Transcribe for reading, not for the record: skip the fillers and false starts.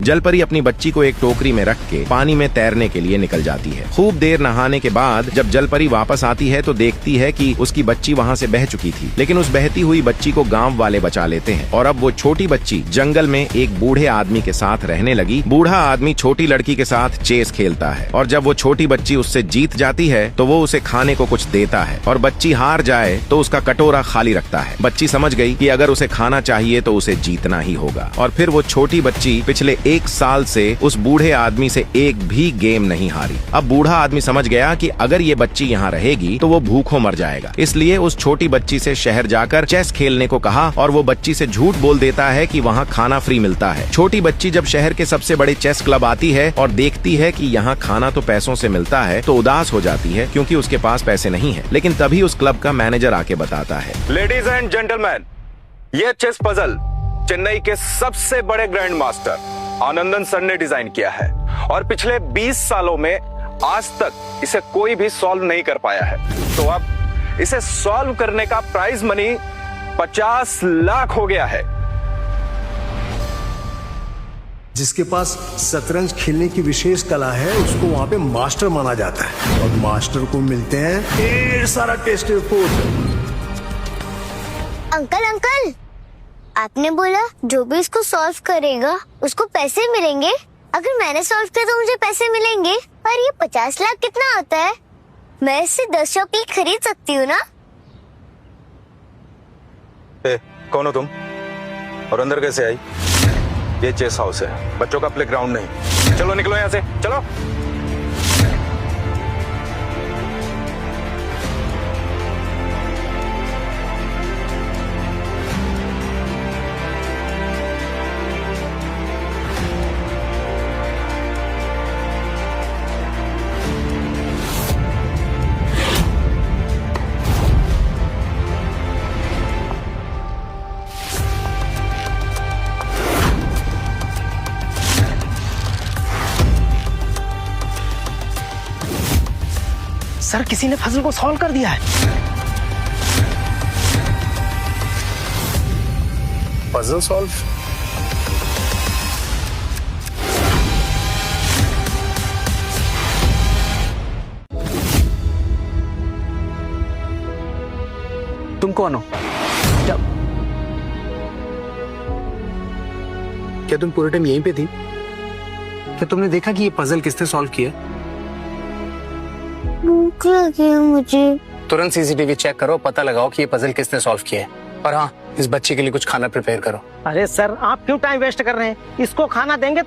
जलपरी अपनी बच्ची को एक टोकरी में रख के पानी में तैरने के लिए निकल जाती है। खूब देर नहाने के बाद जब जलपरी वापस आती है तो देखती है कि उसकी बच्ची वहाँ से बह चुकी थी, लेकिन उस बहती हुई बच्ची को गांव वाले बचा लेते हैं और अब वो छोटी बच्ची जंगल में एक बूढ़े आदमी के साथ रहने लगी। बूढ़ा आदमी छोटी लड़की के साथ चेस खेलता है और जब वो छोटी बच्ची उससे जीत जाती है तो वो उसे खाने को कुछ देता है और बच्ची हार जाए तो उसका कटोरा खाली रखता है। बच्ची समझ गई कि अगर उसे खाना चाहिए तो उसे जीतना ही होगा और फिर वो छोटी बच्ची पिछले 1 साल से उस बूढ़े आदमी से एक भी गेम नहीं हारी। अब बूढ़ा आदमी समझ गया कि अगर ये बच्ची यहाँ रहेगी तो वो भूखों मर जाएगा, इसलिए उस छोटी बच्ची से शहर जाकर चेस खेलने को कहा और वो बच्ची से झूठ बोल देता है कि वहाँ खाना फ्री मिलता है। छोटी बच्ची जब शहर के सबसे बड़े चेस क्लब आती है और देखती है कि यहाँ खाना तो पैसों से मिलता है तो उदास हो जाती है क्योंकि उसके पास पैसे नहीं है। लेकिन तभी उस क्लब का मैनेजर आके बताता है, लेडीज एंड जेंटलमैन, ये चेस पजल चेन्नई के सबसे बड़े ग्रैंड मास्टर आनंदन सर ने डिजाइन किया है और पिछले 20 सालों में आज तक इसे कोई भी सॉल्व नहीं कर पाया है। तो अब इसे सॉल्व करने का प्राइज मनी 50 लाख हो गया है। जिसके पास शतरंज खेलने की विशेष कला है उसको वहाँ पे मास्टर माना जाता है और मास्टर को मिलते हैं ढेर सारा टेस्ट रिपोर्ट। अंकल, आपने बोला जो भी इसको सॉल्व करेगा उसको पैसे मिलेंगे। अगर मैंने सॉल्व किया तो मुझे पैसे मिलेंगे, पर ये 50 लाख कितना होता है? मैं इससे 10 शॉपी खरीद सकती हूँ ना? कौन हो तुम और अंदर कैसे आई? ये चेस हाउस है, बच्चों का प्लेग्राउंड नहीं। चलो निकलो यहाँ से, चलो। सर, किसी ने पजल को सॉल्व कर दिया है। Puzzle solve? तुम कौन हो? क्या तुम पूरे टाइम यहीं पे थी? क्या तुमने देखा कि ये पजल किसने सॉल्व किया? भूख लगी है मुझे। तुरंत सीसीटीवी चेक करो, पता लगाओ कि ये पजल किसने सॉल्व किया है। और हाँ, इस बच्चे के लिए कुछ खाना प्रिपेयर करो। अरे सर, आप क्यों टाइम वेस्ट कर रहे हैं? इसको खाना देंगे